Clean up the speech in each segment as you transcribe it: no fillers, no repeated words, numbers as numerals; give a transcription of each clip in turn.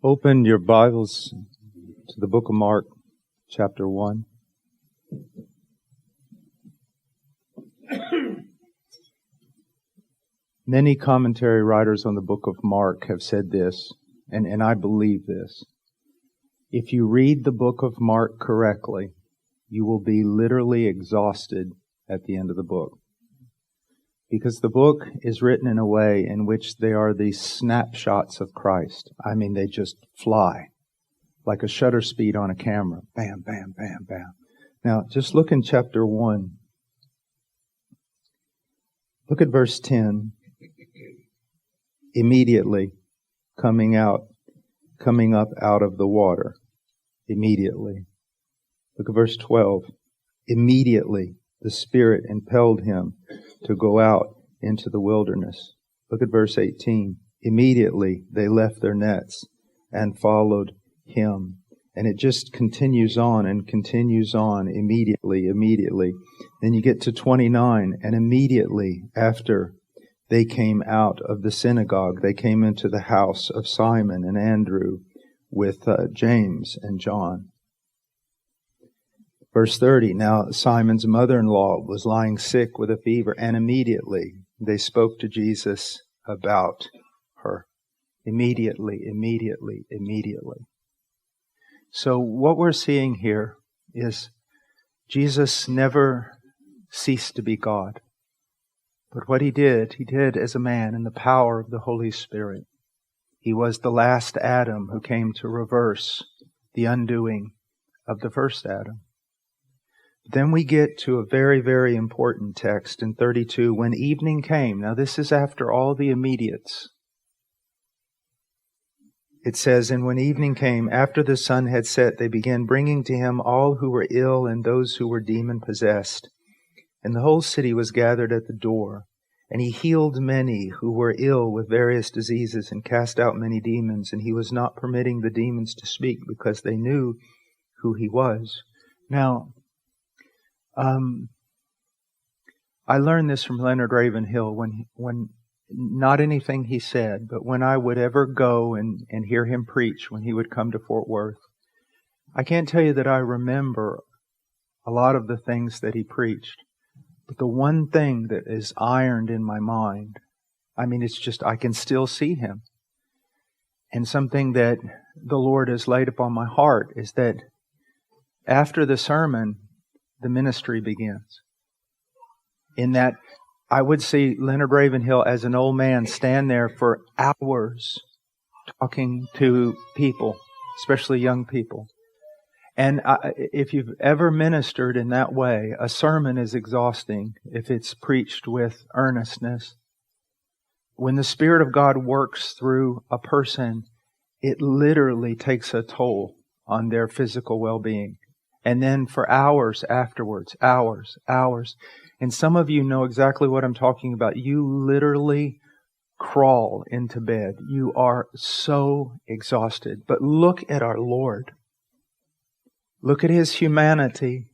Open your Bibles to the book of Mark, chapter 1. Many commentary writers on the book of Mark have said this, and I believe this. If you read the book of Mark correctly, you will be literally exhausted at the end of the book. Because the book is written in a way in which they are these snapshots of Christ. I mean, they just fly like a shutter speed on a camera. Bam, bam, bam, bam. Now, just look in chapter 1. Look at verse 10. Immediately coming up out of the water. Immediately. Look at verse 12. Immediately the Spirit impelled him to go out into the wilderness. Look at verse 18. Immediately they left their nets and followed him. And it just continues on and continues on. Immediately. Then you get to 29. And immediately after they came out of the synagogue, they came into the house of Simon and Andrew with James and John. Verse 30, now Simon's mother-in-law was lying sick with a fever, and immediately they spoke to Jesus about her. Immediately. So what we're seeing here is Jesus never ceased to be God. But what He did as a man in the power of the Holy Spirit. He was the last Adam who came to reverse the undoing of the first Adam. Then we get to a very, very important text in 32. When evening came, now this is after all the immediates. It says, and when evening came, after the sun had set, they began bringing to him all who were ill and those who were demon-possessed. And the whole city was gathered at the door. And he healed many who were ill with various diseases and cast out many demons. And he was not permitting the demons to speak because they knew who he was. Now, I learned this from Leonard Ravenhill when not anything he said, but when I would ever go and hear him preach when he would come to Fort Worth. I can't tell you that I remember a lot of the things that he preached, but the one thing that is ironed in my mind, I mean, it's just, I can still see him. And something that the Lord has laid upon my heart is that after the sermon, the ministry begins. In that, I would see Leonard Ravenhill as an old man stand there for hours talking to people, especially young people. And if you've ever ministered in that way, a sermon is exhausting if it's preached with earnestness. When the Spirit of God works through a person, it literally takes a toll on their physical well-being. And then for hours afterwards, hours. And some of you know exactly what I'm talking about. You literally crawl into bed. You are so exhausted. But look at our Lord. Look at His humanity.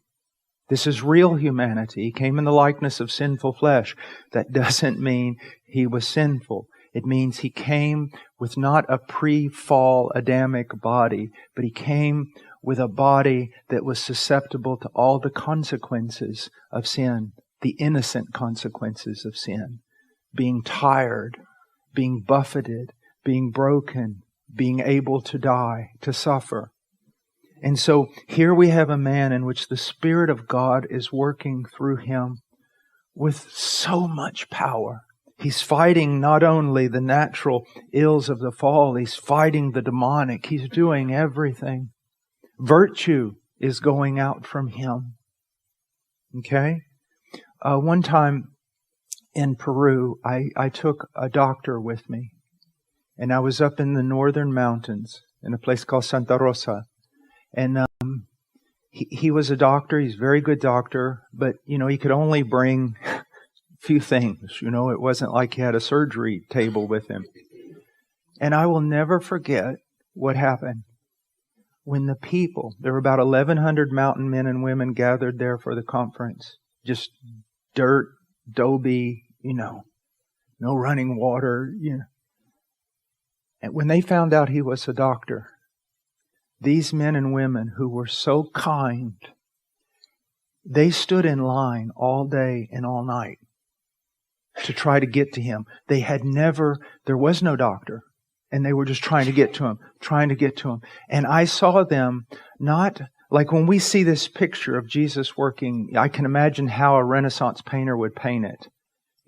This is real humanity. He came in the likeness of sinful flesh. That doesn't mean He was sinful. It means He came with not a pre-fall Adamic body, but He came with a body that was susceptible to all the consequences of sin, the innocent consequences of sin. Being tired, being buffeted, being broken, being able to die, to suffer. And so here we have a man in which the Spirit of God is working through him with so much power. He's fighting not only the natural ills of the fall, he's fighting the demonic. He's doing everything. Virtue is going out from him. Okay? One time in Peru, I took a doctor with me. And I was up in the northern mountains in a place called Santa Rosa. And he was a doctor. He's a very good doctor. But, he could only bring a few things. It wasn't like he had a surgery table with him. And I will never forget what happened. When the people, there were about 1,100 mountain men and women gathered there for the conference. Just dirt, adobe, no running water, And when they found out he was a doctor, these men and women who were so kind, they stood in line all day and all night to try to get to him. There was no doctor, and they were just trying to get to him. And I saw them not like when we see this picture of Jesus working, I can imagine how a Renaissance painter would paint it.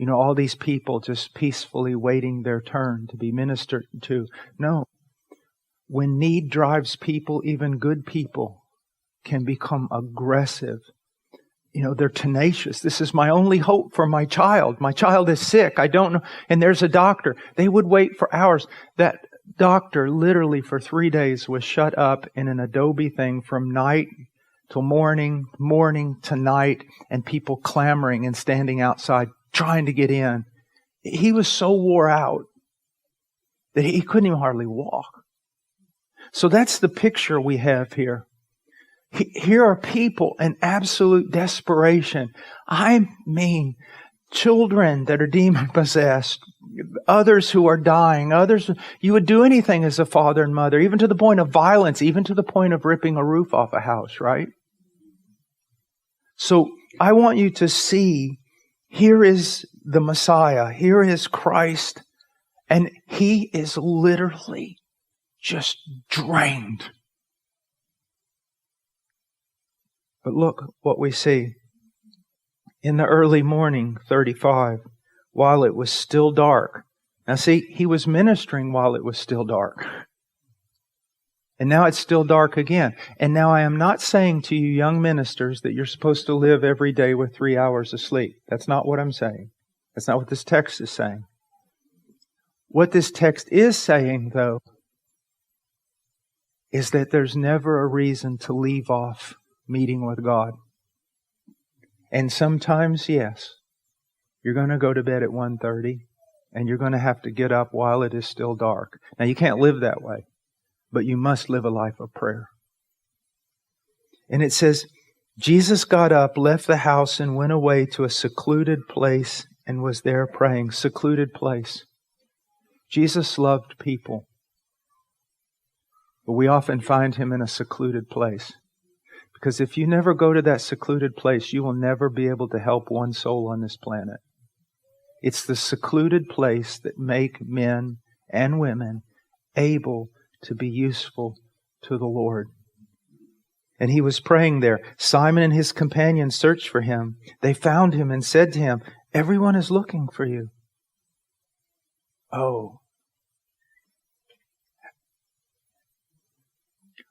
You know, all these people just peacefully waiting their turn to be ministered to. No. When need drives people, even good people can become aggressive. You know, they're tenacious. This is my only hope for my child. My child is sick. I don't know. And there's a doctor. They would wait for hours. That doctor literally for 3 days was shut up in an adobe thing from night till morning to night, and people clamoring and standing outside trying to get in. He was so wore out that he couldn't even hardly walk. So that's the picture we have here. Here are people in absolute desperation. I mean, children that are demon-possessed, others who are dying, others, you would do anything as a father and mother, even to the point of violence, even to the point of ripping a roof off a house, right? So I want you to see, here is the Messiah, here is Christ, and He is literally just drained. But look what we see. In the early morning, 35, while it was still dark. Now see, He was ministering while it was still dark. And now it's still dark again. And now I am not saying to you young ministers that you're supposed to live every day with 3 hours of sleep. That's not what I'm saying. That's not what this text is saying. What this text is saying, though, is that there's never a reason to leave off meeting with God. And sometimes, yes, you're going to go to bed at 1:30 and you're going to have to get up while it is still dark. Now, you can't live that way, but you must live a life of prayer. And it says, Jesus got up, left the house, and went away to a secluded place and was there praying. Secluded place. Jesus loved people, but we often find Him in a secluded place. Because if you never go to that secluded place, you will never be able to help one soul on this planet. It's the secluded place that make men and women able to be useful to the Lord. And He was praying there. Simon and his companions searched for Him. They found Him and said to Him, "Everyone is looking for you." Oh.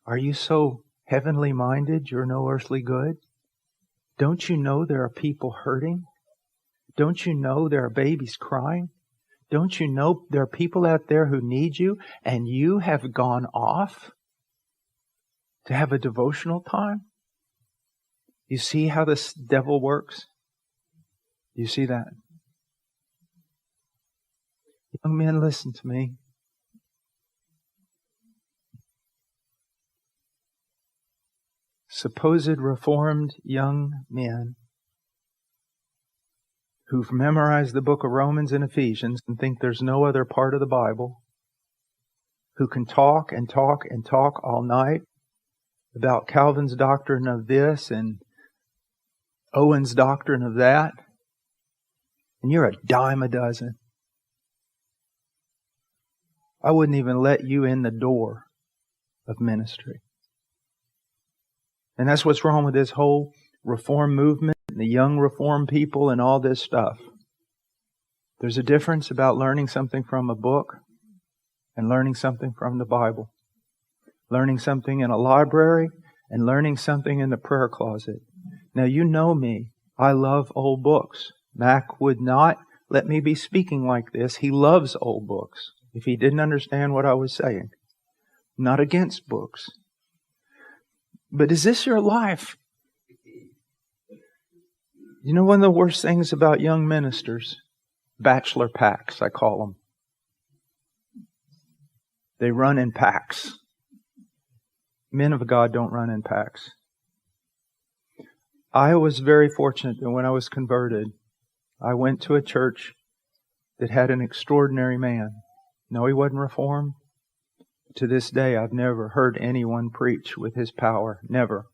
Are you so heavenly minded, you're no earthly good? Don't you know there are people hurting? Don't you know there are babies crying? Don't you know there are people out there who need you, and you have gone off to have a devotional time? You see how this devil works? You see that? Young men, listen to me. Supposed reformed young men who've memorized the book of Romans and Ephesians and think there's no other part of the Bible, who can talk and talk and talk all night about Calvin's doctrine of this and Owen's doctrine of that, and you're a dime a dozen. I wouldn't even let you in the door of ministry. And that's what's wrong with this whole reform movement, and the young reform people and all this stuff. There's a difference about learning something from a book and learning something from the Bible. Learning something in a library and learning something in the prayer closet. Now, you know me. I love old books. Mac would not let me be speaking like this. He loves old books. If he didn't understand what I was saying. Not against books. But is this your life? You know one of the worst things about young ministers? Bachelor packs, I call them. They run in packs. Men of God don't run in packs. I was very fortunate that when I was converted, I went to a church that had an extraordinary man. No, he wasn't reformed. to this day, I've never heard anyone preach with his power. Never.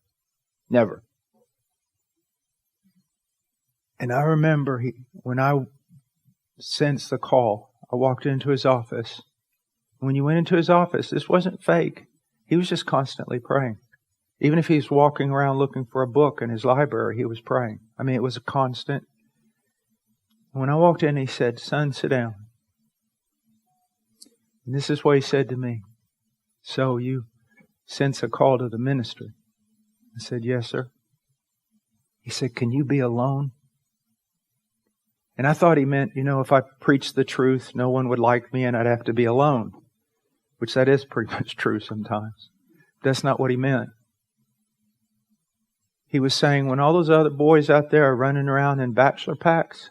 Never. And I remember when I sensed the call, I walked into his office. When you went into his office, this wasn't fake. He was just constantly praying. Even if he's walking around looking for a book in his library, he was praying. I mean, it was a constant. When I walked in, he said, "Son, sit down." And this is what he said to me. "So you sense a call to the ministry?" I said, "Yes, sir." He said, "Can you be alone?" And I thought he meant, if I preached the truth, no one would like me and I'd have to be alone. Which that is pretty much true sometimes. That's not what he meant. He was saying, when all those other boys out there are running around in bachelor packs,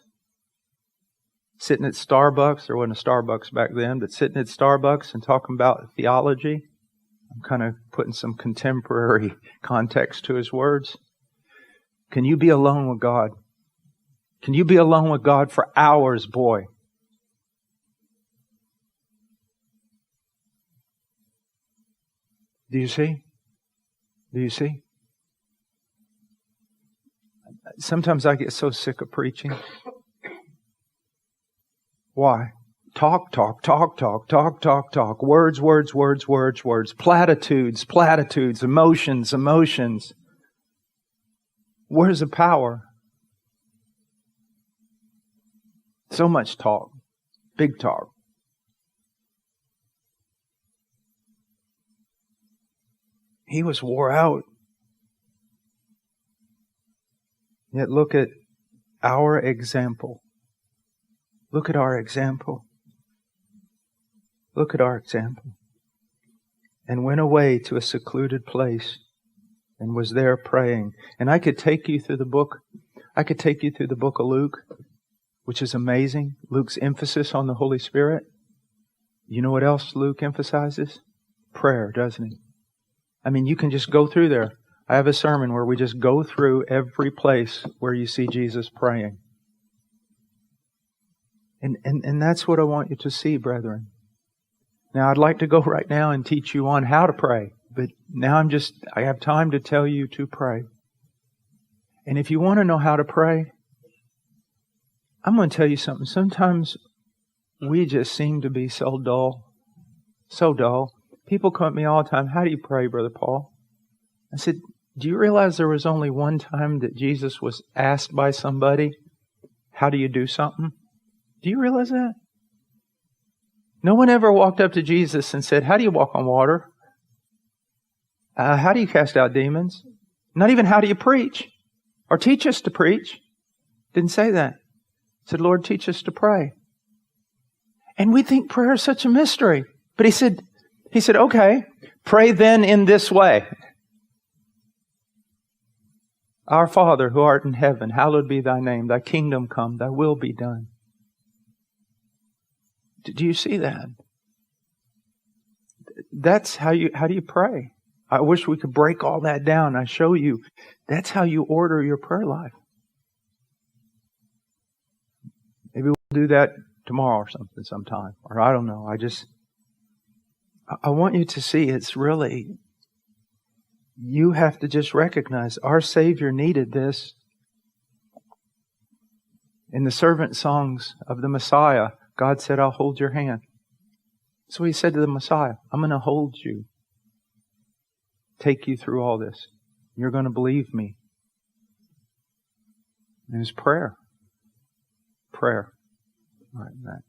sitting at Starbucks, there wasn't a Starbucks back then, but sitting at Starbucks and talking about theology, I'm kind of putting some contemporary context to his words. Can you be alone with God? Can you be alone with God for hours, boy? Do you see? Do you see? Sometimes I get so sick of preaching. Why? Talk. Words. Platitudes. Emotions. Where's the power? So much talk. Big talk. He was wore out. Yet look at our example. Look at our example. Look at our example. And went away to a secluded place and was there praying. And I could take you through the book. I could take you through the book of Luke, which is amazing. Luke's emphasis on the Holy Spirit. You know what else Luke emphasizes? Prayer, doesn't he? I mean, you can just go through there. I have a sermon where we just go through every place where you see Jesus praying. And that's what I want you to see, brethren. Now, I'd like to go right now and teach you on how to pray. But now I have time to tell you to pray. And if you want to know how to pray, I'm going to tell you something. Sometimes we just seem to be so dull. So dull. People come at me all the time, "How do you pray, Brother Paul?" I said, "Do you realize there was only one time that Jesus was asked by somebody, 'How do you do something?' Do you realize that? No one ever walked up to Jesus and said, 'How do you walk on water? How do you cast out demons?' Not even, 'How do you preach?' Or 'Teach us to preach.' Didn't say that. Said, 'Lord, teach us to pray.' And we think prayer is such a mystery. But He said, "Okay, pray then in this way. Our Father who art in heaven, hallowed be thy name. Thy kingdom come, thy will be done." Do you see that? That's how do you pray? I wish we could break all that down. I show you. That's how you order your prayer life. Maybe we'll do that tomorrow or something sometime. Or I don't know. I want you to see it's really, you have to just recognize our Savior needed this. In the servant songs of the Messiah, God said, "I'll hold your hand." So He said to the Messiah, "I'm going to hold you. Take you through all this. You're going to believe me." And it's prayer. Prayer. All right, Matt.